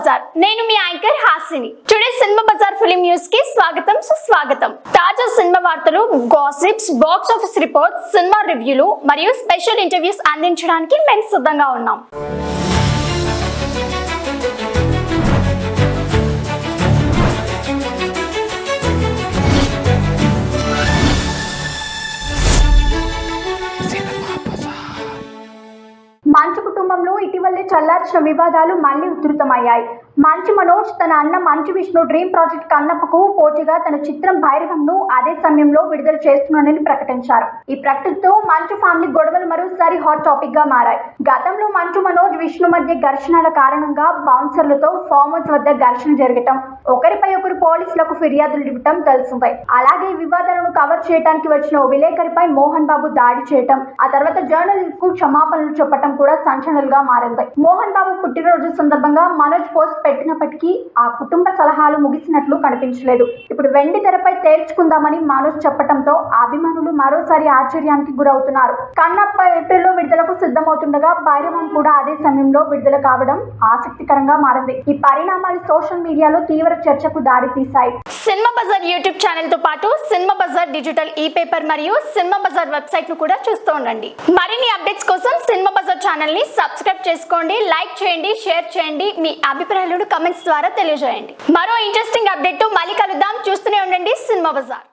బజార్. నేను మీ anchor Hasini. Today cinema bazaar film news కి స్వాగతం సుస్వాగతం. తాజా సినిమా వార్తలు, gossips, box office reports, cinema రివ్యూలు మరియు స్పెషల్ ఇంటర్వ్యూస్ అందించడానికి మేము సిద్ధంగా ఉన్నాం. మంచు కుటుంబంలో ఇటీవలే చల్లార్చిన వివాదాలు మళ్లీ ఉధృతమయ్యాయి. మంచు మనోజ్ తన అన్న మంచు విష్ణు డ్రీమ్ ప్రాజెక్ట్ కన్నప్పకు పోటీగా తన చిత్రం భైరవంను అదే సమయంలో విడుదల చేస్తున్నానని ప్రకటించారు. ఈ ప్రకటనతో మంచు ఫ్యామిలీ గొడవలు మరోసారి హాట్ టాపిక్ గా మారాయి. గతంలో మంచు మనోజ్ విష్ణు మధ్య ఘర్షణల కారణంగా బౌన్సర్లతో ఫామ్ హౌస్ వద్ద ఘర్షణ జరగటం, ఒకరిపై ఒకరు పోలీసులకు ఫిర్యాదులు ఇవ్వటం తెలిసిందే. అలాగే వివాదాలను కవర్ చేయడానికి వచ్చిన ఓ విలేకరిపై మోహన్ బాబు దాడి చేయటం, ఆ తర్వాత జర్నలిస్ట్ కు క్షమాపణలు చెప్పటం కూడా సంచలనంగా మారింది. మోహన్ బాబు పుట్టినరోజు సందర్భంగా మనోజ్ పోస్ట్ పెట్టినప్పటికీ ఆ కుటుంబ సలహాలు ముగిసినట్లు కనిపించలేదు. ఇప్పుడు వెండి తెరపై తేల్చుకుందామని మనోజ్ చెప్పడంతో అభిమానులు మరోసారి ఆశ్చర్యానికి గురవుతున్నారు. కన్నప్ప ఏప్రిల్లో విడుదలకు సిద్ధమవుతుండగా భైరవం కూడా అదే సమయంలో విడుదల కావడం ఆసక్తికరంగా మారింది. ఈ పరిణామాలు సోషల్ మీడియాలో తీవ్ర చర్చకు దారి తీశాయి. సినిమా బజార్ యూట్యూబ్ ఛానల్ తో పాటు సినిమా బజార్ డిజిటల్ ఈ పేపర్ మరియు సినిమా బజార్ వెబ్సైట్ ను కూడా చూస్తూ ఉండండి. మరిన్ని అప్డేట్స్ కోసం సినిమా బజార్ ఛానల్ ని సబ్స్క్రైబ్ చేసుకోండి, లైక్ చేయండి, షేర్ చేయండి, మీ అభిప్రాయాలను కమెంట్స్ ద్వారా తెలియజేయండి. మరో ఇంట్రెస్టింగ్ అప్డేట్ తో మళ్ళీ కలుద్దాం. చూస్తూనే ఉండండి సినిమా బజార్.